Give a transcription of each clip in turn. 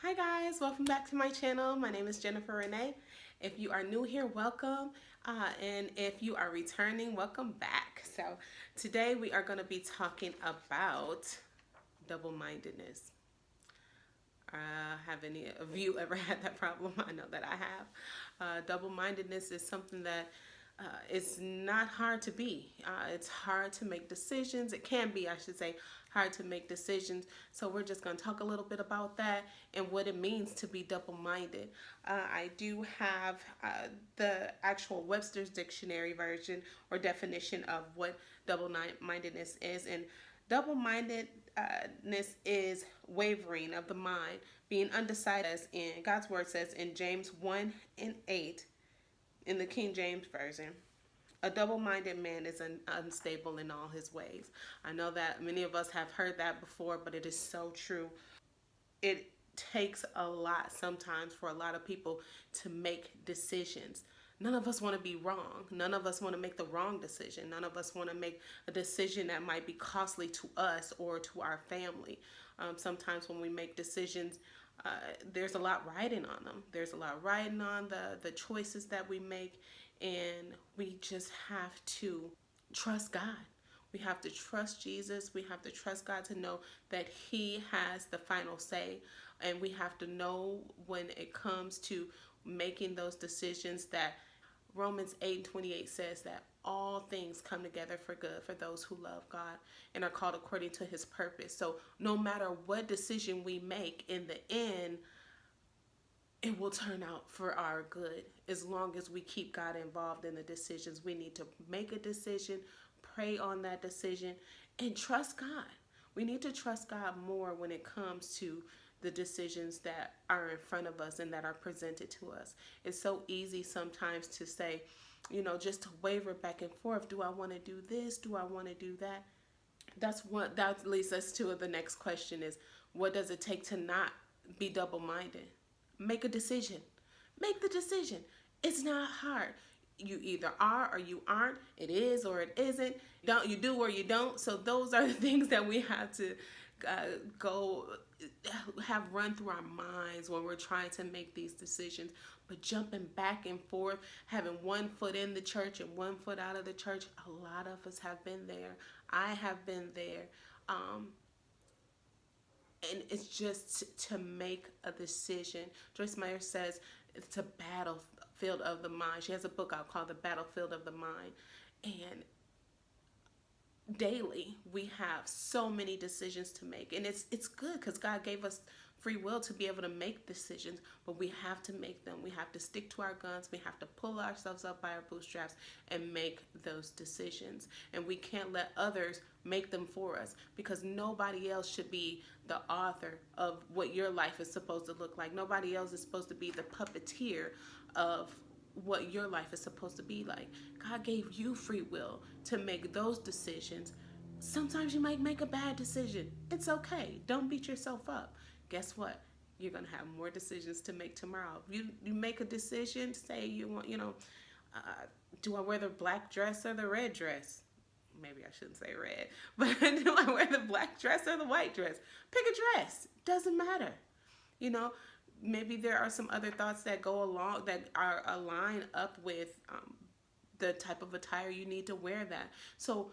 Hi guys, welcome back to my channel. My name is Jennifer Renee. If you are new here, welcome. And if you are returning, welcome back. So today we are going to be talking about double-mindedness. Have any of you ever had that problem? I know that I have. Double-mindedness is something that it's not hard to be. It's hard to make decisions. It can be, I should say, hard to make decisions. So we're just going to talk a little bit about that and what it means to be double-minded. I do have the actual Webster's Dictionary version or definition of what double-mindedness is. And double-mindedness is wavering of the mind, being undecided, as in God's word says in James 1:8 in the King James Version. A double-minded man is unstable in all his ways. I know that many of us have heard that before, but it is so true. It takes a lot sometimes for a lot of people to make decisions. None of us want to be wrong. None of us want to make the wrong decision. None of us want to make a decision that might be costly to us or to our family. Sometimes when we make decisions, there's a lot riding on them. There's a lot riding on the choices that we make, and we just have to trust God. We have to trust Jesus. We have to trust God to know that He has the final say. And we have to know when it comes to making those decisions that Romans 8:28 says that all things come together for good for those who love God and are called according to His purpose. So no matter what decision we make, in the end, it will turn out for our good as long as we keep God involved in the decisions. We need to make a decision, pray on that decision, and trust God. We need to trust God more when it comes to the decisions that are in front of us and that are presented to us. It's so easy sometimes to say, just to waver back and forth. Do I want to do this? Do I want to do that? That leads us to the next question is, what does it take to not be double-minded? Make a decision. Make the decision. It's not hard. You either are or you aren't. It is or it isn't. You do or you don't. So those are the things that we have to go have run through our minds when we're trying to make these decisions. But jumping back and forth, having one foot in the church and one foot out of the church, a lot of us have been there. I have been there. And it's just to make a decision. Joyce Meyer says it's a battlefield of the mind. She has a book out called The Battlefield of the Mind. And daily we have so many decisions to make, and it's good because God gave us free will to be able to make decisions, but we have to make them. We have to stick to our guns. We have to pull ourselves up by our bootstraps and make those decisions, and we can't let others make them for us, because nobody else should be the author of what your life is supposed to look like. Nobody else is supposed to be the puppeteer of what your life is supposed to be like. God gave you free will to make those decisions. Sometimes you might make a bad decision. It's okay. Don't beat yourself up. Guess what? You're going to have more decisions to make tomorrow. You make a decision, say you want, do I wear the black dress or the red dress? Maybe I shouldn't say red, but do I wear the black dress or the white dress? Pick a dress. Doesn't matter. You know, maybe there are some other thoughts that go along that are aligned up with the type of attire you need to wear that. So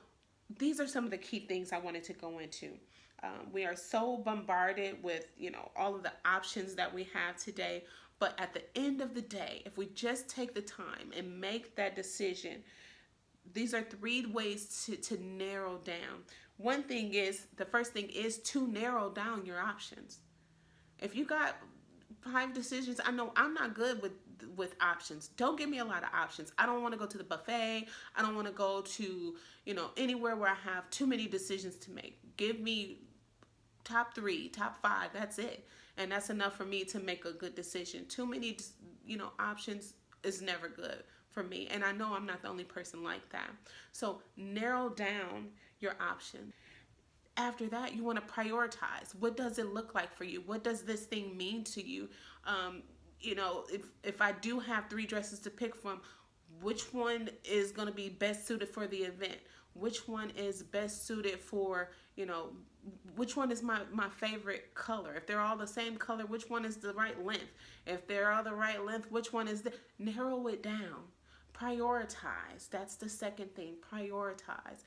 these are some of the key things I wanted to go into. We are so bombarded with, all of the options that we have today. But at the end of the day, if we just take the time and make that decision, these are three ways to narrow down. The first thing is to narrow down your options. If you got 5 decisions, I know I'm not good with options. Don't give me a lot of options. I don't want to go to the buffet. I don't want to go to, anywhere where I have too many decisions to make. Give me top 3, top 5. That's it. And that's enough for me to make a good decision. Too many, options is never good for me. And I know I'm not the only person like that. So narrow down your options. After that, you want to prioritize. What does it look like for you? What does this thing mean to you? If I do have 3 dresses to pick from, which one is going to be best suited for the event? Which one is best suited for, you know, which one is my favorite color? If they're all the same color, which one is the right length? If they're all the right length, which one is the, narrow it down. Prioritize. That's the second thing. Prioritize.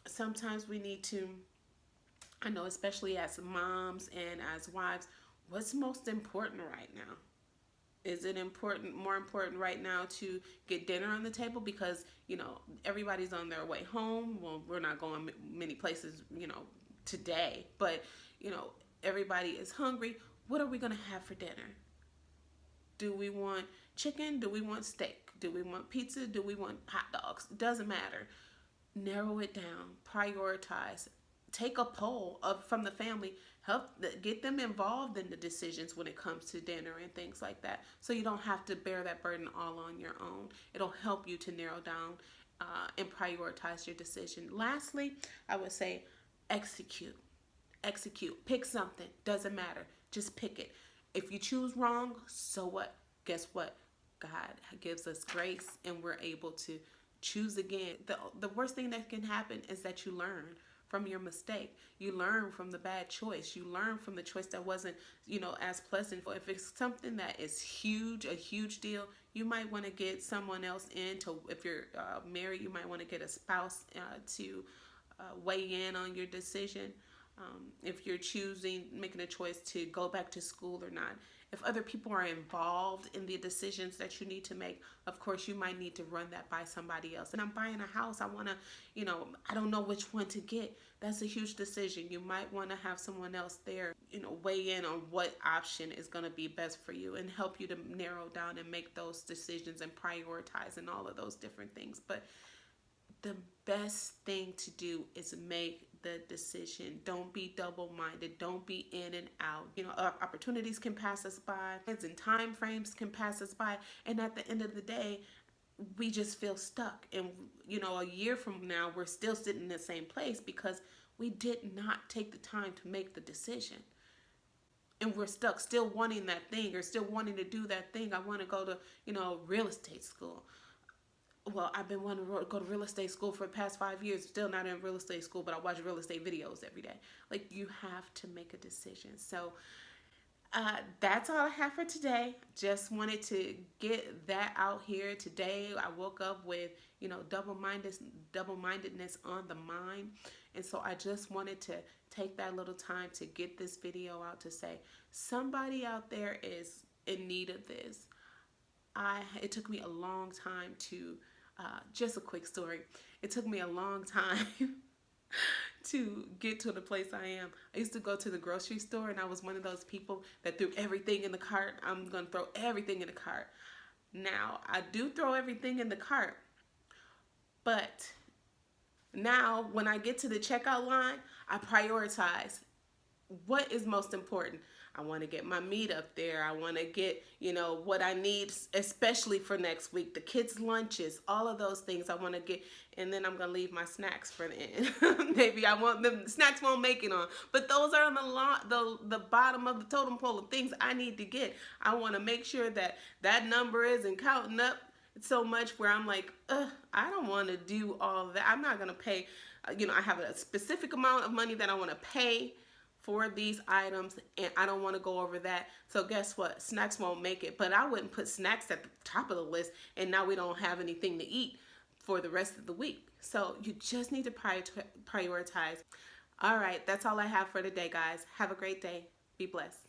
Sometimes we need to, I know, especially as moms and as wives, what's most important right now? Is it more important right now to get dinner on the table because, you know, everybody's on their way home? Well, we're not going many places, you know, today, but, you know, everybody is hungry. What are we going to have for dinner? Do we want chicken? Do we want steak? Do we want pizza? Do we want hot dogs? Doesn't matter. Narrow it down. Prioritize. Take a poll from the family. Help get them involved in the decisions when it comes to dinner and things like that, so you don't have to bear that burden all on your own. It'll help you to narrow down and prioritize your decision. Lastly, I would say execute. Execute. Pick something. Doesn't matter. Just pick it. If you choose wrong, so what? Guess what? God gives us grace and we're able to choose again. The worst thing that can happen is that you learn from your mistake. You learn from the bad choice. You learn from the choice that wasn't, you know, as pleasant. If it's something that is huge, a huge deal, you might want to get someone else in to, if you're married, you might want to get a spouse to weigh in on your decision. If you're making a choice to go back to school or not. If other people are involved in the decisions that you need to make, of course, you might need to run that by somebody else. And I'm buying a house. I want to, you know, I don't know which one to get. That's a huge decision. You might want to have someone else there, you know, weigh in on what option is going to be best for you and help you to narrow down and make those decisions and prioritize and all of those different things. But the best thing to do is make the decision. Don't be double-minded. Don't be in and out. You know, opportunities can pass us by, and time frames can pass us by, and at the end of the day, we just feel stuck. And, you know, a year from now, we're still sitting in the same place because we did not take the time to make the decision. And we're stuck still wanting that thing or still wanting to do that thing. I want to go to, you know, real estate school. Well, I've been wanting to go to real estate school for the past 5 years, still not in real estate school, but I watch real estate videos every day. Like, you have to make a decision. So that's all I have for today. Just wanted to get that out here today. I woke up with, you know, double-mindedness on the mind. And so I just wanted to take that little time to get this video out to say, somebody out there is in need of this. It took me a long time to, just a quick story. It took me a long time to get to the place I am. I used to go to the grocery store and I was one of those people that threw everything in the cart. I'm going to throw everything in the cart. Now, I do throw everything in the cart, but now when I get to the checkout line, I prioritize what is most important. I want to get my meat up there. I want to get, you know, what I need, especially for next week, the kids' lunches, all of those things I want to get. And then I'm going to leave my snacks for the end. Maybe I want them, snacks won't make it on. But those are on the bottom of the totem pole of things I need to get. I want to make sure that that number isn't counting up so much where I'm like, I don't want to do all that. I'm not going to pay, you know, I have a specific amount of money that I want to pay for these items, and I don't want to go over that. So guess what? Snacks won't make it. But I wouldn't put snacks at the top of the list, and now we don't have anything to eat for the rest of the week. So you just need to prioritize. All right, that's all I have for today, guys. Have a great day. Be blessed.